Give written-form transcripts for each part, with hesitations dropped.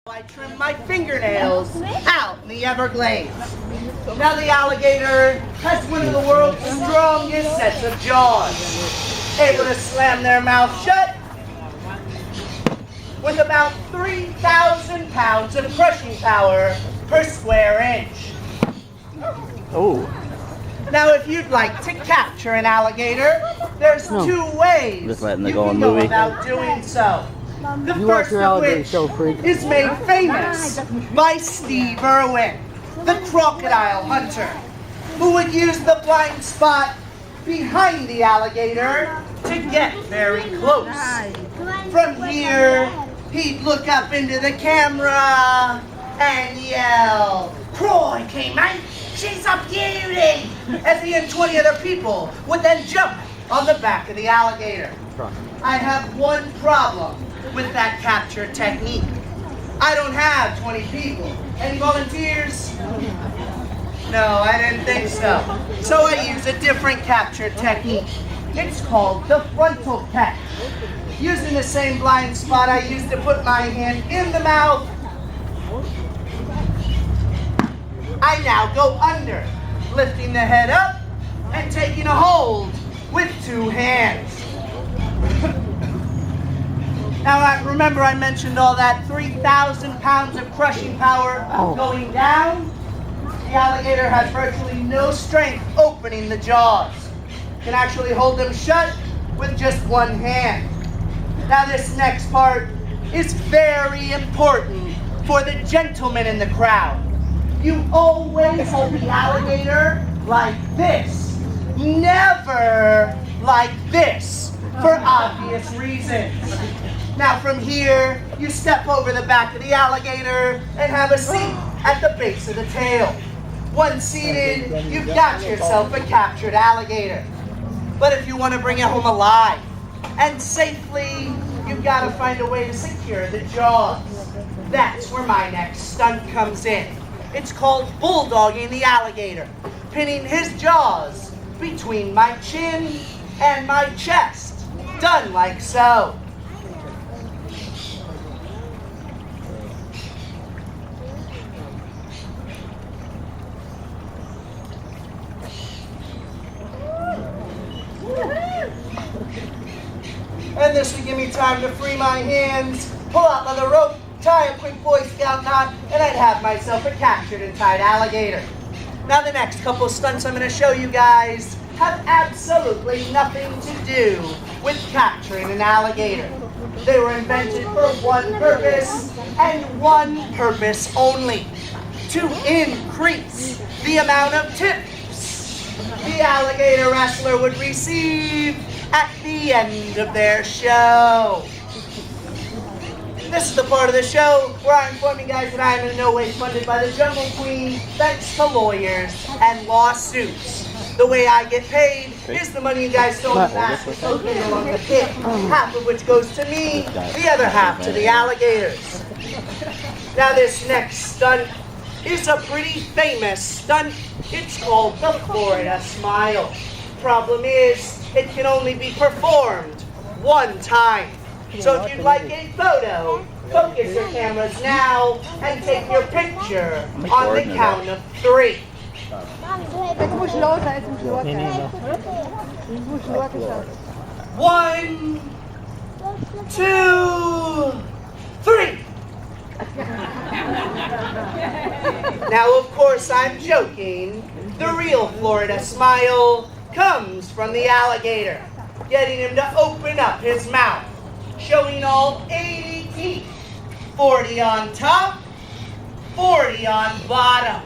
I trim my fingernails out in the Everglades. Now the alligator has one of the world's strongest sets of jaws, able to slam their mouth shut with about 3,000 pounds of crushing power per square inch. Oh. Now if you'd like to capture an alligator, there's two ways Just letting you it go can on go movie. about doing so. The You watch first your of alligator which show, freak. is made famous by Steve Irwin, the crocodile hunter, who would use the blind spot behind the alligator to get very close. From here, he'd look up into the camera and yell, "Crikey, mate, she's a beauty!" as he and 20 other people would then jump on the back of the alligator. I have one problem with that capture technique. I don't have 20 people. Any volunteers? No, I didn't think so. So I use a different capture technique. It's called the frontal catch. Using the same blind spot I used to put my hand in the mouth, I now go under, lifting the head up and taking a hold with two hands. Now remember I mentioned all that 3,000 pounds of crushing power going down? The alligator has virtually no strength opening the jaws. Can actually hold them shut with just one hand. Now this next part is very important for the gentlemen in the crowd. You always hold the alligator like this, never like this, for obvious reasons. Now from here, you step over the back of the alligator and have a seat at the base of the tail. Once seated, you've got yourself a captured alligator. But if you want to bring it home alive and safely, you've got to find a way to secure the jaws. That's where my next stunt comes in. It's called bulldogging the alligator, pinning his jaws between my chin and my chest, done like so. And this would give me time to free my hands, pull out by the rope, tie a quick Boy Scout knot, and I'd have myself a captured and tied alligator. Now the next couple stunts I'm going to show you guys have absolutely nothing to do with capturing an alligator. They were invented for one purpose, and one purpose only: to increase the amount of tips the alligator wrestler would receive at the end of their show. This is the part of the show where I inform you guys that I am in no way funded by the Jungle Queen, thanks to lawyers and lawsuits. The way I get paid is the money you guys throw in the basket located along the pit, half of which goes to me, the other half to the alligators. Now this next stunt is a pretty famous stunt. It's called the Florida Smile. Problem is, it can only be performed one time. So if you'd like a photo, focus your cameras now and take your picture on the count of 3. One, 2, 3. Now, of course, I'm joking. The real Florida Smile comes from the alligator, getting him to open up his mouth, showing all 80 teeth, 40 on top, 40 on bottom.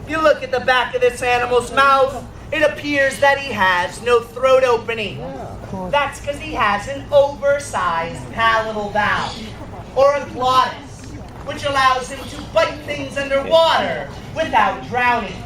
If you look at the back of this animal's mouth, it appears that he has no throat opening. That's because he has an oversized palatal valve, or a glottis, which allows him to bite things underwater without drowning.